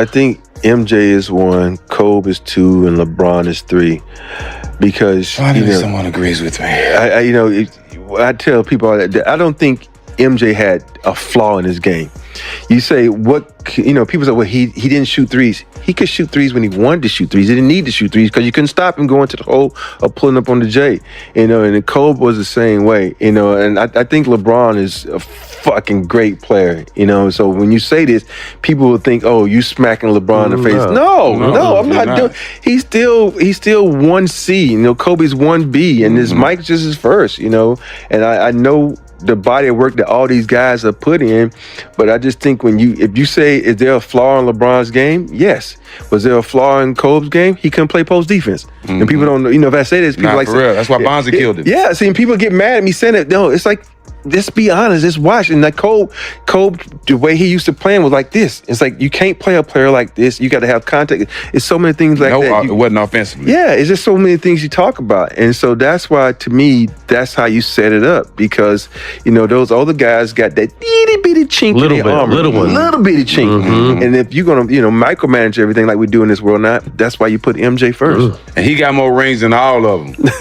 I think MJ is 1, Kobe is 2, and LeBron is 3. Because someone agrees with me. I tell people that I don't think MJ had a flaw in his game. You say people say, well, he didn't shoot threes. He could shoot threes when he wanted to shoot threes. He didn't need to shoot threes because you couldn't stop him going to the hole or pulling up on the J. And then Kobe was the same way. And I think LeBron is a fucking great player. So when you say this, people will think, oh, you smacking LeBron in the face. No, I'm not doing. He's still 1C. Kobe's 1B, and this Mike's just his first. And I know the body of work that all these guys have put in, but I just think if you say, is there a flaw in LeBron's game? Yes. Was there a flaw in Kobe's game? He couldn't play post defense. And people don't know, if I say this, people for real. That's why Bonzi killed it. Yeah, see, people get mad at me saying it. No, it's like, just be honest, just watch. And like Kobe, the way he used to play was like this. It's like, you can't play a player like this. You got to have contact. It's so many things like that. It wasn't offensively. Yeah, it's just so many things you talk about. And so that's why, to me, that's how you set it up. Because, those other guys got that itty bitty chink in their armor. Little bitty chink. Mm-hmm. And if you're going to, micromanage everything like we do in this world now, that's why you put MJ first. And he got more rings than all of them.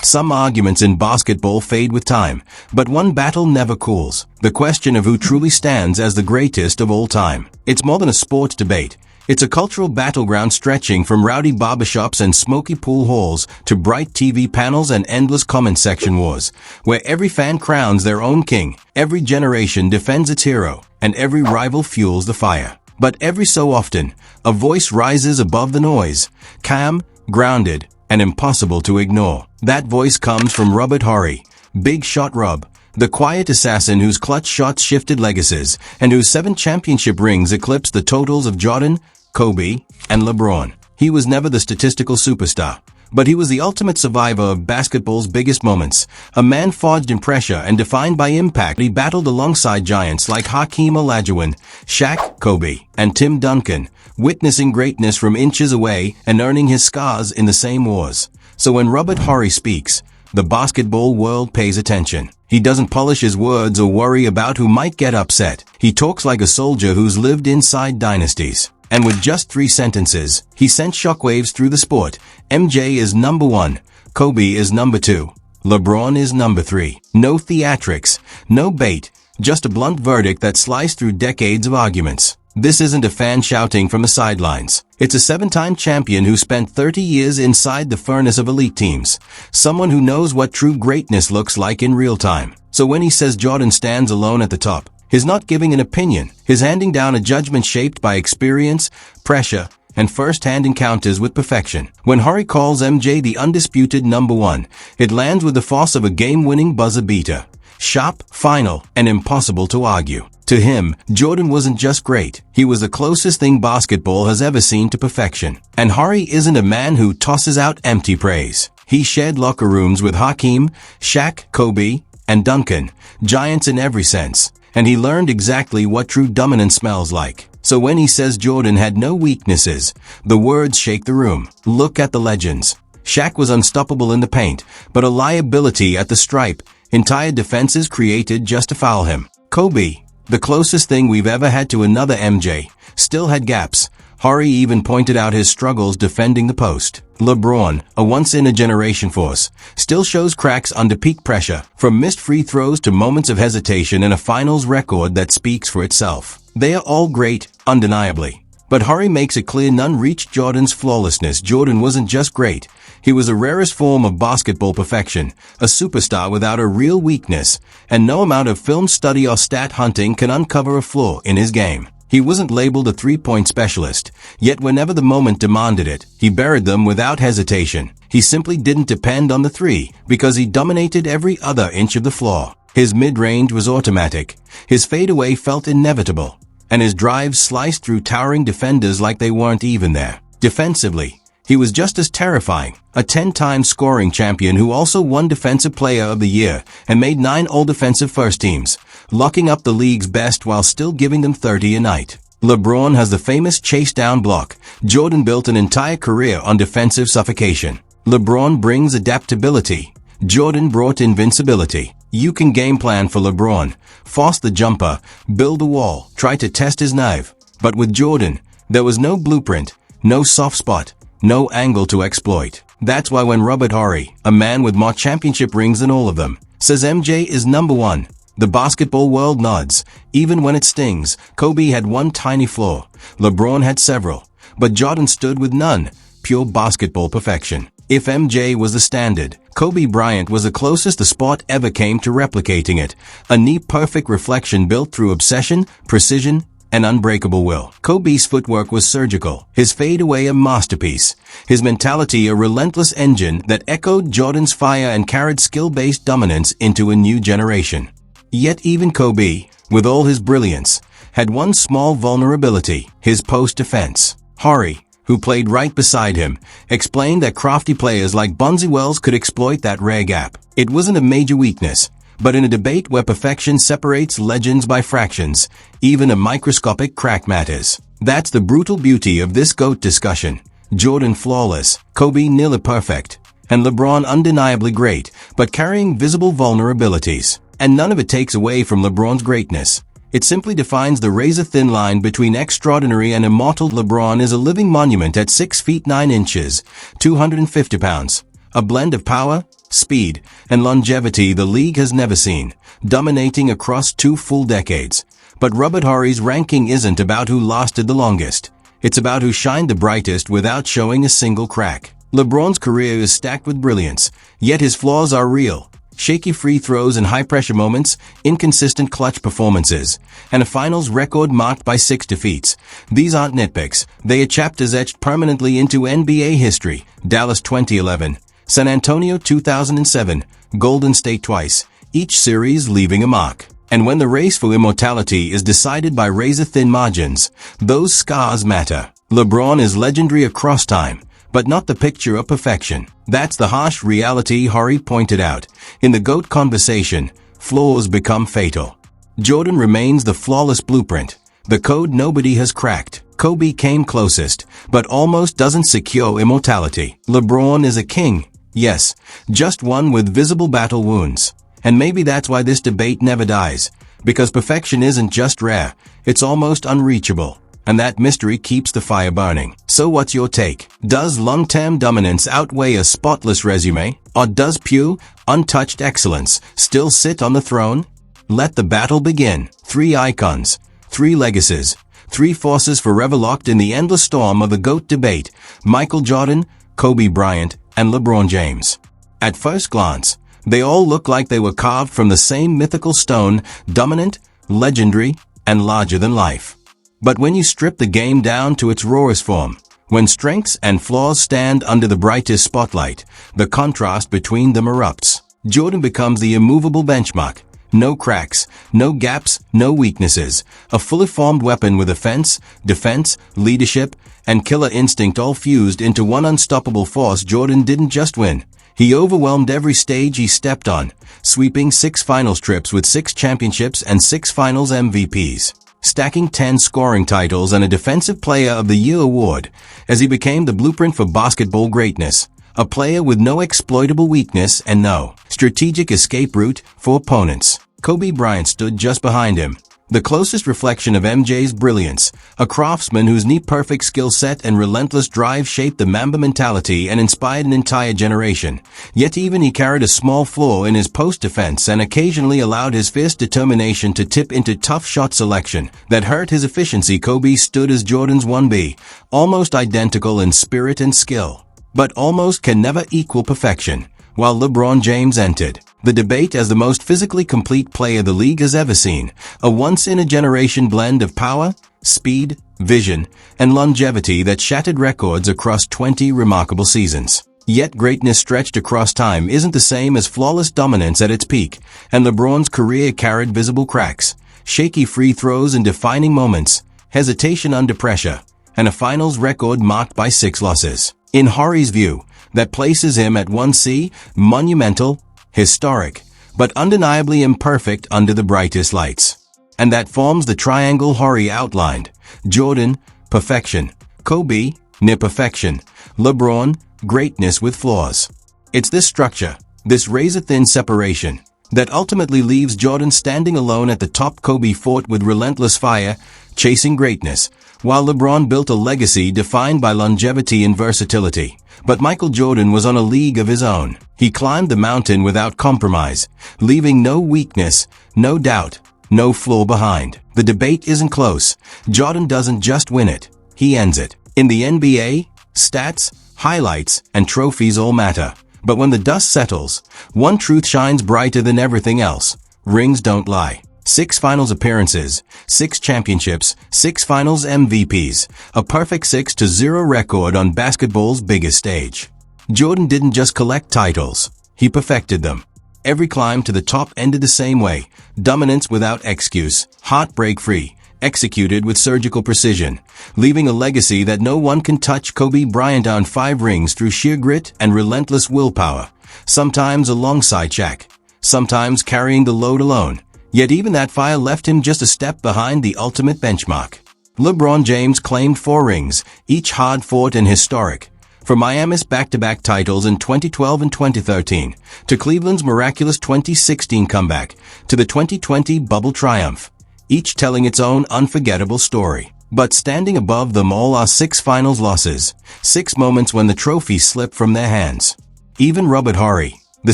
Some arguments in basketball fade with time, but one battle never cools. The question of who truly stands as the greatest of all time. It's more than a sports debate. It's a cultural battleground stretching from rowdy barbershops and smoky pool halls to bright TV panels and endless comment section wars, where every fan crowns their own king, every generation defends its hero, and every rival fuels the fire. But every so often, a voice rises above the noise, calm, grounded, and impossible to ignore. That voice comes from Robert Horry, Big Shot Rob, the quiet assassin whose clutch shots shifted legacies and whose 7 championship rings eclipsed the totals of Jordan, Kobe, and LeBron. He was never the statistical superstar, but he was the ultimate survivor of basketball's biggest moments, a man forged in pressure and defined by impact. He battled alongside giants like Hakeem Olajuwon, Shaq, Kobe, and Tim Duncan, witnessing greatness from inches away and earning his scars in the same wars. So when Robert Horry speaks, the basketball world pays attention. He doesn't polish his words or worry about who might get upset. He talks like a soldier who's lived inside dynasties. And with just 3 sentences, he sent shockwaves through the sport. MJ is number 1. Kobe is number 2. LeBron is number 3. No theatrics, no bait, just a blunt verdict that sliced through decades of arguments. This isn't a fan shouting from the sidelines. It's a 7-time champion who spent 30 years inside the furnace of elite teams. Someone who knows what true greatness looks like in real time. So when he says Jordan stands alone at the top, he's not giving an opinion. He's handing down a judgment shaped by experience, pressure, and first-hand encounters with perfection. When Horry calls MJ the undisputed number 1, it lands with the force of a game-winning buzzer beater. Sharp, final, and impossible to argue. To him, Jordan wasn't just great. He was the closest thing basketball has ever seen to perfection. And Horry isn't a man who tosses out empty praise. He shared locker rooms with Hakeem, Shaq, Kobe, and Duncan, giants in every sense. And he learned exactly what true dominance smells like. So when he says Jordan had no weaknesses, the words shake the room. Look at the legends. Shaq was unstoppable in the paint, but a liability at the stripe. Entire defenses created just to foul him. Kobe, the closest thing we've ever had to another MJ, still had gaps. Horry even pointed out his struggles defending the post. LeBron, a once-in-a-generation force, still shows cracks under peak pressure, from missed free throws to moments of hesitation and a finals record that speaks for itself. They are all great, undeniably. But Horry makes it clear none reached Jordan's flawlessness. Jordan wasn't just great. He was the rarest form of basketball perfection, a superstar without a real weakness, and no amount of film study or stat hunting can uncover a flaw in his game. He wasn't labeled a three-point specialist, yet whenever the moment demanded it, he buried them without hesitation. He simply didn't depend on the three, because he dominated every other inch of the floor. His mid-range was automatic, his fadeaway felt inevitable, and his drives sliced through towering defenders like they weren't even there. Defensively, he was just as terrifying, a 10-time scoring champion who also won Defensive Player of the Year and made 9 All-Defensive First Teams, locking up the league's best while still giving them 30 a night. LeBron has the famous chase-down block. Jordan built an entire career on defensive suffocation. LeBron brings adaptability. Jordan brought invincibility. You can game plan for LeBron, force the jumper, build a wall, try to test his nerve. But with Jordan, There was no blueprint, no soft spot, no angle to exploit. That's why when Robert Horry, a man with more championship rings than all of them, says MJ is number one, the basketball world nods. Even when it stings, Kobe had one tiny flaw. LeBron had several. But Jordan stood with none. Pure basketball perfection. If MJ was the standard, Kobe Bryant was the closest the sport ever came to replicating it. A near-perfect reflection built through obsession, precision, and unbreakable will. Kobe's footwork was surgical, his fadeaway a masterpiece, his mentality a relentless engine that echoed Jordan's fire and carried skill-based dominance into a new generation. Yet even Kobe, with all his brilliance, had one small vulnerability, his post-defense. Horry, who played right beside him, explained that crafty players like Bonzi Wells could exploit that rare gap. It wasn't a major weakness, but in a debate where perfection separates legends by fractions, even a microscopic crack matters. That's the brutal beauty of this GOAT discussion. Jordan flawless, Kobe nearly perfect, and LeBron undeniably great, but carrying visible vulnerabilities. And none of it takes away from LeBron's greatness. It simply defines the razor-thin line between extraordinary and immortal. LeBron is a living monument at 6 feet 9 inches, 250 pounds. A blend of power, speed, and longevity the league has never seen, dominating across 2 full decades. But Robert Horry's ranking isn't about who lasted the longest. It's about who shined the brightest without showing a single crack. LeBron's career is stacked with brilliance, yet his flaws are real. Shaky free throws and high-pressure moments, inconsistent clutch performances, and a finals record marked by 6 defeats. These aren't nitpicks. They are chapters etched permanently into NBA history. Dallas 2011, San Antonio 2007, Golden State twice, each series leaving a mark. And when the race for immortality is decided by razor-thin margins, those scars matter. LeBron is legendary across time, but not the picture of perfection. That's the harsh reality Horry pointed out. In the GOAT conversation, flaws become fatal. Jordan remains the flawless blueprint, the code nobody has cracked. Kobe came closest, but almost doesn't secure immortality. LeBron is a king, yes, just one with visible battle wounds. And maybe that's why this debate never dies, because perfection isn't just rare, it's almost unreachable. And that mystery keeps the fire burning. So what's your take? Does long-term dominance outweigh a spotless resume? Or does pure, untouched excellence still sit on the throne? Let the battle begin. 3 icons, 3 legacies, 3 forces forever locked in the endless storm of the GOAT debate: Michael Jordan, Kobe Bryant, and LeBron James. At first glance, they all look like they were carved from the same mythical stone, dominant, legendary, and larger than life. But when you strip the game down to its rawest form, when strengths and flaws stand under the brightest spotlight, the contrast between them erupts. Jordan becomes the immovable benchmark. No cracks, no gaps, no weaknesses. A fully formed weapon with offense, defense, leadership, and killer instinct all fused into one unstoppable force. Jordan didn't just win. He overwhelmed every stage he stepped on, sweeping 6 finals trips with 6 championships and 6 finals MVPs. Stacking 10 scoring titles and a Defensive Player of the Year award, as he became the blueprint for basketball greatness. A player with no exploitable weakness and no strategic escape route for opponents. Kobe Bryant stood just behind him, the closest reflection of MJ's brilliance, a craftsman whose near-perfect skill set and relentless drive shaped the Mamba mentality and inspired an entire generation. Yet even he carried a small flaw in his post-defense and occasionally allowed his fierce determination to tip into tough shot selection that hurt his efficiency. Kobe stood as Jordan's 1B, almost identical in spirit and skill, but almost can never equal perfection, while LeBron James entered the debate as the most physically complete player the league has ever seen, a once-in-a-generation blend of power, speed, vision, and longevity that shattered records across 20 remarkable seasons. Yet greatness stretched across time isn't the same as flawless dominance at its peak, and LeBron's career carried visible cracks, shaky free throws in defining moments, hesitation under pressure, and a finals record marked by 6 losses. In Horry's view, that places him at 1C, monumental, historic, but undeniably imperfect under the brightest lights. And that forms the triangle Horry outlined: Jordan, perfection; Kobe, near perfection; LeBron, greatness with flaws. It's this structure, this razor-thin separation, that ultimately leaves Jordan standing alone at the top. Kobe fought with relentless fire, chasing greatness, while LeBron built a legacy defined by longevity and versatility. But Michael Jordan was on a league of his own. He climbed the mountain without compromise, leaving no weakness, no doubt, no flaw behind. The debate isn't close. Jordan doesn't just win it, he ends it. In the NBA, stats, highlights, and trophies all matter. But when the dust settles, one truth shines brighter than everything else. Rings don't lie. 6 finals appearances, 6 championships, 6 finals MVPs, a perfect 6-0 record on basketball's biggest stage. Jordan didn't just collect titles, he perfected them. Every climb to the top ended the same way, dominance without excuse, heartbreak-free, executed with surgical precision, leaving a legacy that no one can touch. Kobe Bryant earned 5 rings through sheer grit and relentless willpower, sometimes alongside Shaq, sometimes carrying the load alone. Yet even that fire left him just a step behind the ultimate benchmark. LeBron James claimed 4 rings, each hard-fought and historic. From Miami's back-to-back titles in 2012 and 2013, to Cleveland's miraculous 2016 comeback, to the 2020 bubble triumph, each telling its own unforgettable story. But standing above them all are 6 finals losses, 6 moments when the trophy slipped from their hands. Even Robert Horry, the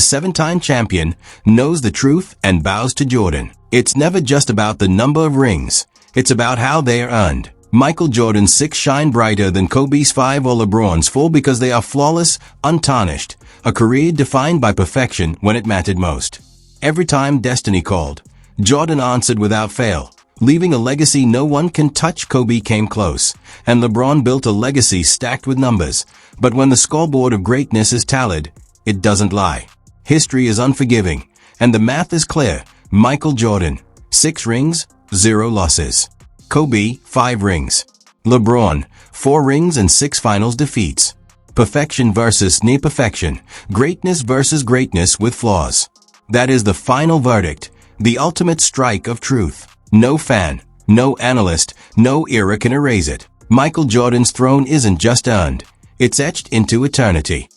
7-time champion, knows the truth and bows to Jordan. It's never just about the number of rings. It's about how they are earned. Michael Jordan's 6 shine brighter than Kobe's 5 or LeBron's 4 because they are flawless, untarnished, a career defined by perfection when it mattered most. Every time destiny called, Jordan answered without fail, leaving a legacy no one can touch. Kobe came close, and LeBron built a legacy stacked with numbers. But when the scoreboard of greatness is tallied, it doesn't lie. History is unforgiving, and the math is clear. Michael Jordan, 6 rings, 0 losses. Kobe, 5 rings. LeBron, 4 rings and 6 finals defeats. Perfection versus near perfection. Greatness versus greatness with flaws. That is the final verdict, the ultimate strike of truth. No fan, no analyst, no era can erase it. Michael Jordan's throne isn't just earned, it's etched into eternity.